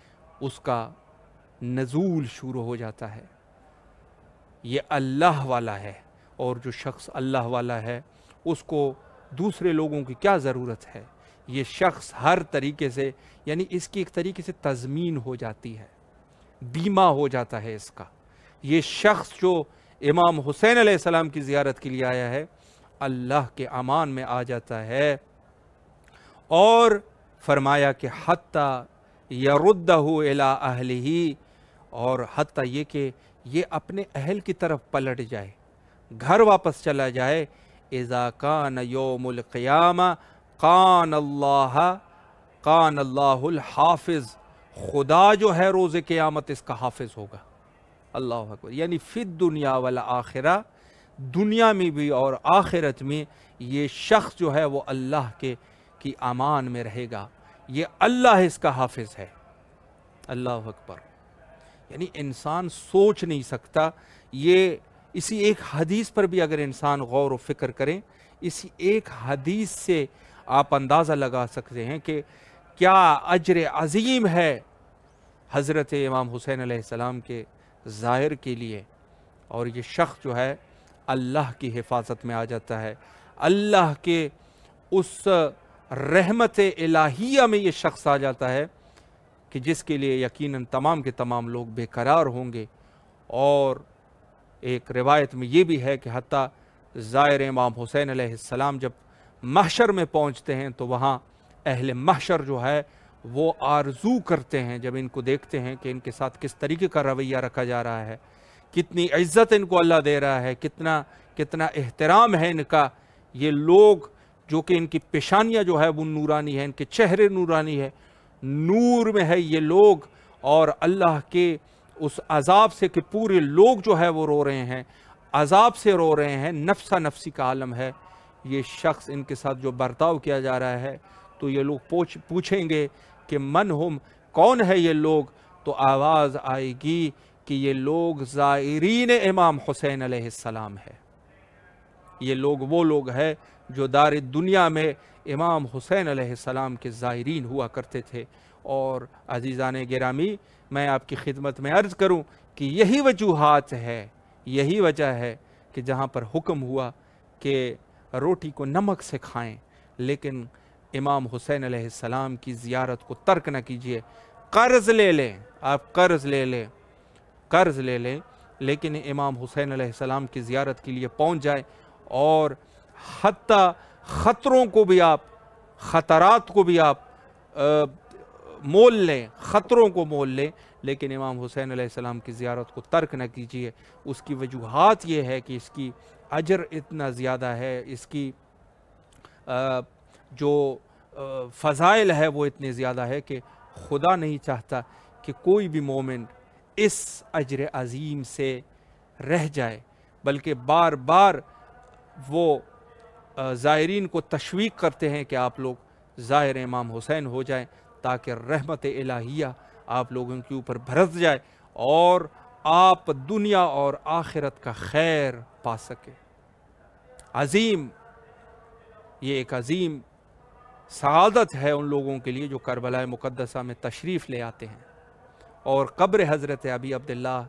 उसका नज़ूल शुरू हो जाता है। ये अल्लाह वाला है, और जो शख्स अल्लाह वाला है उसको दूसरे लोगों की क्या ज़रूरत है? ये शख्स हर तरीके से, यानी इसकी एक तरीके से तज़मीन हो जाती है, बीमा हो जाता है इसका। ये शख्स जो इमाम हुसैन अलैहिस्सलाम की ज़ियारत के लिए आया है, अल्लाह के अमान में आ जाता है। और फरमाया कि हत्ता यरुद्दहु इला अहलिही, और हत्ता ये कि ये अपने अहल की तरफ पलट जाए, घर वापस चला जाए। इज़ा कान यौमुल क़ियामा कान अल्लाहुल हाफिज़, खुदा जो है रोज़े क़यामत इसका हाफिज़ होगा। अल्लाह अकबर। यानी फिद दुनिया वाला आखिरा, दुनिया में भी और आखिरत में ये शख्स जो है वो अल्लाह की अमान में रहेगा, ये अल्लाह इसका हाफिज़ है। अल्लाह अकबर। यानी इंसान सोच नहीं सकता। ये इसी एक हदीस पर भी अगर इंसान गौर व फिक्र करें, इसी एक हदीस से आप अंदाज़ा लगा सकते हैं कि क्या अजर अज़ीम है हज़रत इमाम हुसैन अलैहिस्सलाम के ज़ाहिर के लिए। और ये शख्स जो है अल्लाह की हिफाजत में आ जाता है, अल्लाह के उस रहमत इलाहिया में ये शख्स आ जाता है कि जिसके लिए यकीनन तमाम के तमाम लोग बेकरार होंगे। और एक रिवायत में ये भी है कि हत्ता ज़ाहिर इमाम हुसैन अलैहिस्सलाम जब महशर में पहुँचते हैं तो वहाँ अहले महशर जो है वो आरज़ू करते हैं, जब इनको देखते हैं कि इनके साथ किस तरीके का रवैया रखा जा रहा है, कितनी इज़्ज़त इनको अल्लाह दे रहा है, कितना एहतराम है इनका। ये लोग जो कि इनकी पेशानियाँ जो है वो नूरानी है, इनके चेहरे नूरानी है, नूर में है ये लोग। और अल्लाह के उस अज़ाब से कि पूरे लोग जो है वो रो रहे हैं, अज़ाब से रो रहे हैं, नफ्सा नफ्सी का आलम है। ये शख्स इनके साथ जो बर्ताव किया जा रहा है तो ये लोग पूछेंगे कि मन हम, कौन है ये लोग? तो आवाज़ आएगी कि ये लोग ज़ाइरीन इमाम हुसैन अलैहिस्सलाम है। ये लोग वो लोग हैं जो दार दुनिया में इमाम हुसैन अलैहिस्सलाम के ज़ाइरीन हुआ करते थे। और अज़ीज़ान गिरामी, मैं आपकी खिदमत में अर्ज़ करूं कि यही वजूहात है, यही वजह है कि जहाँ पर हुक्म हुआ कि रोटी को नमक से खाएं, लेकिन इमाम हुसैन अलैहिस्सलाम की ज़ियारत को तर्क न कीजिए, कर्ज ले लें, आप कर्ज ले लें, लेकिन इमाम हुसैन अलैहिस्सलाम की ज़ियारत के लिए पहुंच जाए और हत्ता ख़तरों को भी आप, ख़तरात को भी आप मोल लें, ख़तरों को मोल लें, लेकिन इमाम हुसैन अलैहिस्सलाम की ज़ियारत को तर्क न कीजिए। उसकी वजूहात ये है कि इसकी अजर इतना ज़्यादा है, इसकी जो फ़ज़ाइल है वो इतने ज़्यादा है कि खुदा नहीं चाहता कि कोई भी मोमिन इस अजर अज़ीम से रह जाए, बल्कि बार बार वो ज़ायरीन को तशवीक़ करते हैं कि आप लोग ज़ाहिर इमाम हुसैन हो जाएं, ताकि रहमत इलाहिया आप लोगों के ऊपर बरस जाए और आप दुनिया और आखिरत का खैर पा सके। अज़ीम, ये एक अज़ीम सआदत है उन लोगों के लिए जो करबला मुक़द्दसा में तशरीफ़ ले आते हैं और क़ब्र हज़रत अबी अब्दुल्लाह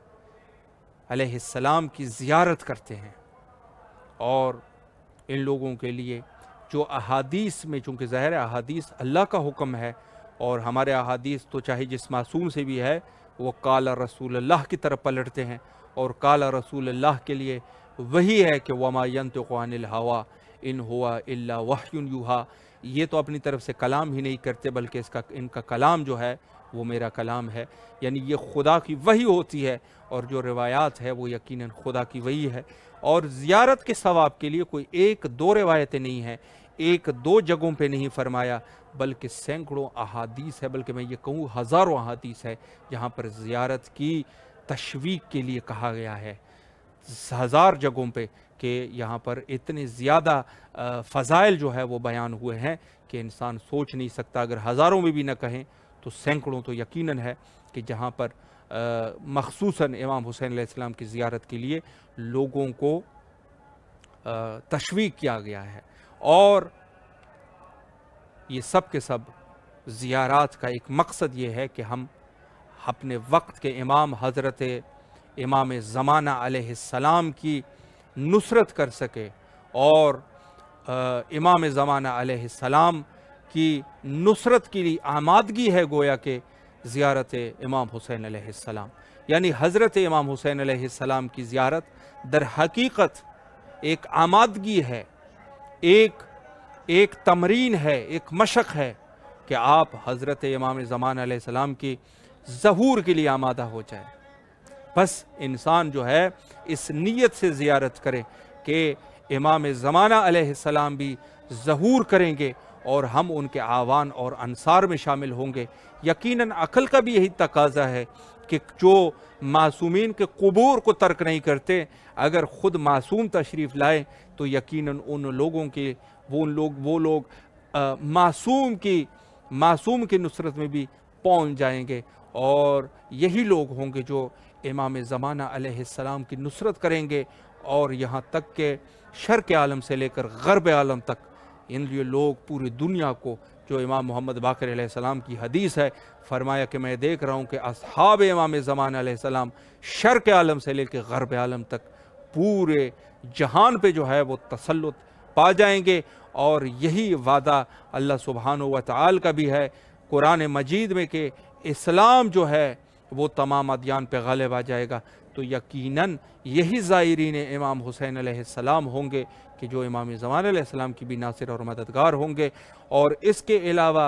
अलैहिस्सलाम की ज़ियारत करते हैं। और इन लोगों के लिए जो अहादीस में, चूँकि ज़ाहिर है अहादीस अल्लाह का हुक्म है और हमारे अहादीस तो चाहे जिस मासूम से भी है वो काला रसूलुल्लाह की तरफ पलटते हैं, और काला रसूलुल्लाह के लिए वही है कि वमा यंतिक़ु अनिल हवा इन हुआ इल्ला वह्युन युहा। ये तो अपनी तरफ से कलाम ही नहीं करते, बल्कि इनका कलाम जो है वो मेरा कलाम है, यानी ये खुदा की वही होती है, और जो रिवायात है वो यकीनन खुदा की वही है। और ज़ियारत के सवाब के लिए कोई एक दो रिवायतें नहीं हैं, एक दो जगहों पे नहीं फरमाया, बल्कि सैकड़ों अहादीस है, बल्कि मैं ये कहूँ हज़ारों अहादीस है जहाँ पर ज़ियारत की तशवीक़ के लिए कहा गया है। 1000 जगहों पे कि यहाँ पर इतने ज़्यादा फ़ज़ाइल जो है वो बयान हुए हैं कि इंसान सोच नहीं सकता। अगर हज़ारों में भी न कहें तो सैकड़ों तो यकीनन है कि जहाँ पर मख़सूसन इमाम हुसैन अलैहिस्सलाम की ज़ियारत के लिए लोगों को तशवीक़ किया गया है। और ये सब के सब ज़ियारात का एक मकसद ये है कि हम अपने वक्त के इमाम हज़रत इमाम ज़माना अलैहिस्सलाम की नुसरत कर सके और इमाम ज़माना अलैहिस्सलाम की नुसरत के लिए आमादगी है गोया कि ज़ियारत इमाम हुसैन अलैहिस्सलाम, यानी हज़रत इमाम हुसैन अलैहिस्सलाम की ज़ियारत दर हकीकत एक आमादगी है, एक तमरीन है, एक मशक है कि आप हज़रत इमाम ज़माना अलैहिस्सलाम की ज़हूर के लिए आमादा हो जाए। बस इंसान जो है इस नीयत से ज़ियारत करे कि इमाम ज़माना अलैहिस्सलाम भी ज़हूर करेंगे और हम उनके आवान और अंसार में शामिल होंगे। यकीनन अक़ल का भी यही तकाज़ा है कि जो मासूमीन के क़ुबूर को तर्क नहीं करते, अगर ख़ुद मासूम तशरीफ़ लाए तो यकीनन उन लोगों के वो लोग मासूम की नुसरत में भी पहुँच जाएंगे, और यही लोग होंगे जो इमाम ज़माना अलैहिस्सलाम की नुसरत करेंगे। और यहाँ तक के शर्क़ आलम से लेकर ग़र्ब आलम तक इन लोग पूरी दुनिया को, जो इमाम मोहम्मद बाक़िर अलैहिस्सलाम की हदीस है, फरमाया कि मैं देख रहा हूँ कि अस्हाब इमाम ज़माना अलैहिस्सलाम शर्क़ आलम से लेकर ग़र्ब आलम तक पूरे जहान पे जो है वो तसल्लुत पा जाएंगे। और यही वादा अल्लाह सुब्हानहू व तआला का भी है कुरान मजीद में कि इस्लाम जो है वो तमाम अदियान पे ग़ालिब आ जाएगा। तो यकीनन यही ज़ायरीन इमाम हुसैन अलैहिस्सलाम होंगे कि जो इमाम ज़माना अलैहिस्सलाम की भी नासिर और मददगार होंगे। और इसके अलावा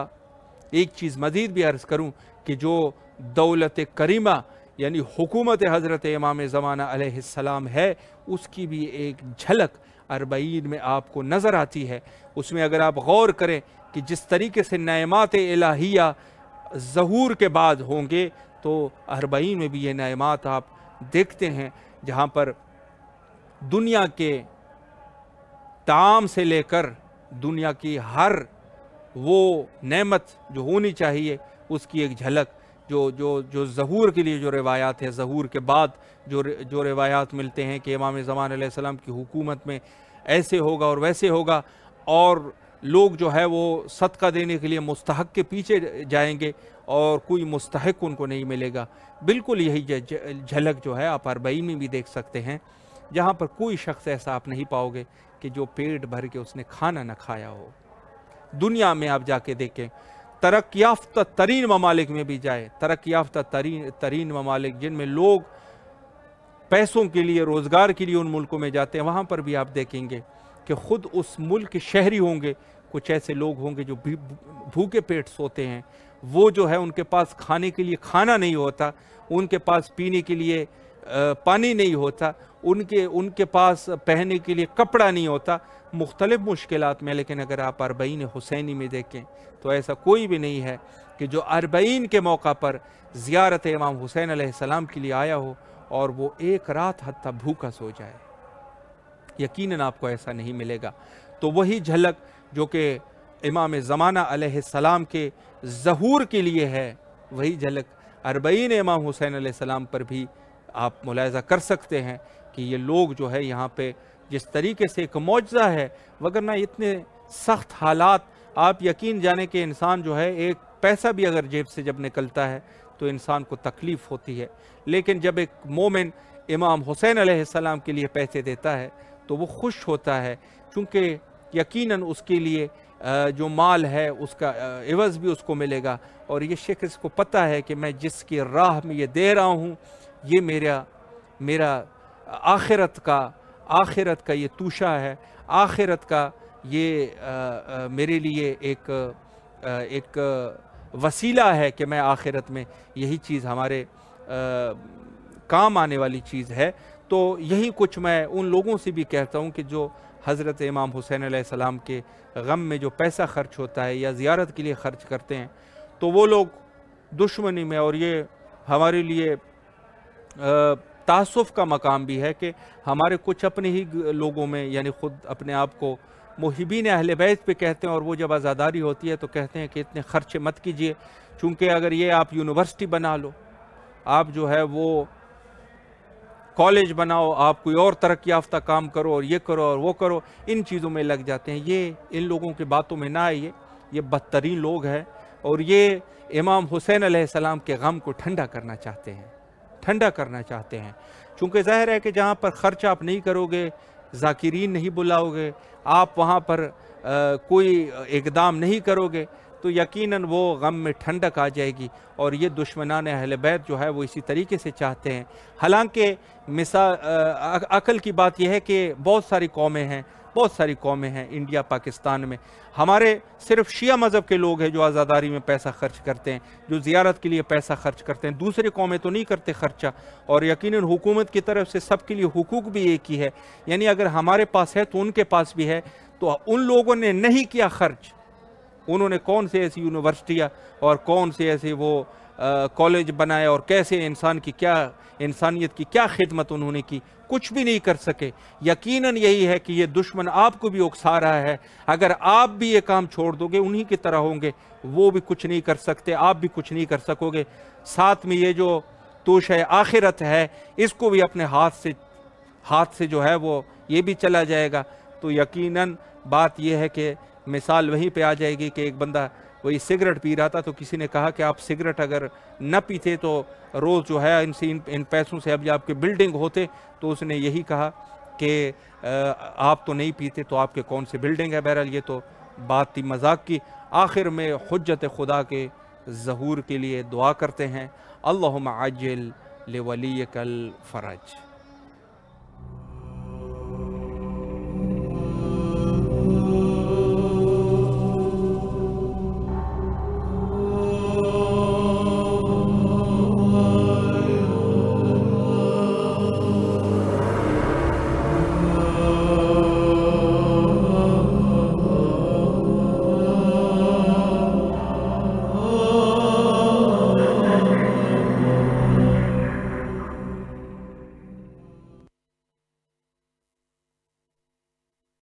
एक चीज़ मज़ीद भी अर्ज़ करूँ कि जो दौलत करीमा यानी हुकूमत हज़रत इमाम ज़माना अलैहिस्सलाम है, उसकी भी एक झलक अरबईन में आपको नज़र आती है। उसमें अगर आप गौर करें कि जिस तरीके से नेमात इलाहिया ज़हूर के बाद होंगे, तो अरबईन में भी ये नेमात आप देखते हैं, जहाँ पर दुनिया के ताम से लेकर दुनिया की हर वो नेमत जो होनी चाहिए उसकी एक झलक, जो ज़हूर के लिए जो रिवायात है, ज़हूर के बाद जो रिवायात मिलते हैं कि इमाम ज़मान अलैहिस्सलाम की हुकूमत में ऐसे होगा और वैसे होगा, और लोग जो है वो सदका देने के लिए मुस्तहक के पीछे जाएंगे और कोई मुस्तहक उनको नहीं मिलेगा। बिल्कुल यही झलक जो है आप अरबईन में भी देख सकते हैं, जहाँ पर कोई शख्स ऐसा आप नहीं पाओगे कि जो पेट भर के उसने खाना न खाया हो। दुनिया में आप जाके देखें तरक्की याफ्ता तरीन ममालिक में भी जाए, तरक्की याफ्ता तरीन ममालिक जिनमें लोग पैसों के लिए, रोज़गार के लिए उन मुल्कों में जाते हैं, वहाँ पर भी आप देखेंगे कि ख़ुद उस मुल्क के शहरी होंगे, कुछ ऐसे लोग होंगे जो भूखे पेट सोते हैं। वो जो है उनके पास खाने के लिए खाना नहीं होता, उनके पास पीने के लिए पानी नहीं होता, उनके पास पहनने के लिए कपड़ा नहीं होता, मुख्तलिफ मुश्किलात में। लेकिन अगर आप अरबईन हुसैनी में देखें तो ऐसा कोई भी नहीं है कि जो अरबईन के मौका पर ज़ियारत इमाम हुसैन अलैहिस्सलाम के लिए आया हो और वो एक रात हत्ता भूखा सो जाए। यकीनन आपको ऐसा नहीं मिलेगा। तो वही झलक जो कि इमाम ज़माना अलैहिस्सलाम के ज़हूर के लिए है, वही झलक अरबईन इमाम हुसैन अलैहिस्सलाम पर भी आप मुलाहिज़ा कर सकते हैं कि ये लोग जो है यहाँ पे जिस तरीके से एक मौजज़ा है, वगरना इतने सख्त हालात, आप यकीन जाने कि इंसान जो है एक पैसा भी अगर जेब से जब निकलता है तो इंसान को तकलीफ़ होती है, लेकिन जब एक मोमिन इमाम हुसैन अलैहिस्सलाम के लिए पैसे देता है तो वो खुश होता है, क्योंकि यकीनन उसके लिए जो माल है उसका एवज़ भी उसको मिलेगा। और ये शख्स को पता है कि मैं जिसकी राह में ये दे रहा हूँ, ये मेरा आखिरत का ये तूशा है, आखिरत का ये मेरे लिए एक वसीला है कि मैं आखिरत में यही चीज़ हमारे काम आने वाली चीज़ है। तो यही कुछ मैं उन लोगों से भी कहता हूँ कि जो हज़रत इमाम हुसैन अलैहिस्सलाम के गम में जो पैसा खर्च होता है या ज़ियारत के लिए ख़र्च करते हैं, तो वो लोग दुश्मनी में, और ये हमारे लिए तासुफ़ का मकाम भी है कि हमारे कुछ अपने ही लोगों में, यानी ख़ुद अपने आप को मुहिबीन अहले बैत पे कहते हैं, और वो जब आज़ादारी होती है तो कहते हैं कि इतने ख़र्चे मत कीजिए, चूँकि अगर ये आप यूनिवर्सिटी बना लो, आप जो है वो कॉलेज बनाओ, आप कोई और तरक्की याफ्ता काम करो और ये करो और वो करो, इन चीज़ों में लग जाते हैं। ये इन लोगों की बातों में ना आइए, ये बदतरीन लोग हैं और ये इमाम हुसैन अलैहिस्सलाम के गम को ठंडा करना चाहते हैं, चूँकि ज़ाहिर है कि जहाँ पर ख़र्च आप नहीं करोगे, ज़ाकिरीन नहीं बुलाओगे, आप वहाँ पर कोई इक़दाम नहीं करोगे, तो यकीनन वो गम में ठंडक आ जाएगी। और ये दुश्मनान अहले बैत जो है वो इसी तरीके से चाहते हैं। हालांकि अकल की बात यह है कि बहुत सारी कौमें हैं इंडिया पाकिस्तान में। हमारे सिर्फ शिया मज़हब के लोग हैं जो आज़ादारी में पैसा खर्च करते हैं, जो ज़ियारत के लिए पैसा खर्च करते हैं, दूसरी कौमें तो नहीं करते खर्चा। और यकीनन हुकूमत की तरफ से सबके लिए हुकूक भी एक ही है, यानी अगर हमारे पास है तो उनके पास भी है। तो उन लोगों ने नहीं किया खर्च, उन्होंने कौन से ऐसी यूनिवर्सिटियाँ और कौन से ऐसे वो कॉलेज बनाए और कैसे इंसानियत की क्या खिदमत उन्होंने की, कुछ भी नहीं कर सके। यकीनन यही है कि ये दुश्मन आपको भी उकसा रहा है, अगर आप भी ये काम छोड़ दोगे उन्हीं की तरह होंगे, वो भी कुछ नहीं कर सकते, आप भी कुछ नहीं कर सकोगे। साथ में ये जो तोश है आखिरत है, इसको भी अपने हाथ से जो है वो ये भी चला जाएगा। तो यकीनन बात यह है कि मिसाल वहीं पे आ जाएगी कि एक बंदा वही सिगरेट पी रहा था, तो किसी ने कहा कि आप सिगरेट अगर न पीते तो रोज़ जो है इन पैसों से अभी आपके बिल्डिंग होते, तो उसने यही कहा कि आप तो नहीं पीते तो आपके कौन से बिल्डिंग है। बहरहाल ये तो बात थी मजाक की। आखिर में हुज्जत खुदा के ज़हूर के लिए दुआ करते हैं, अल्लाहुम्मा आजिल लिवलियकल फ़रज।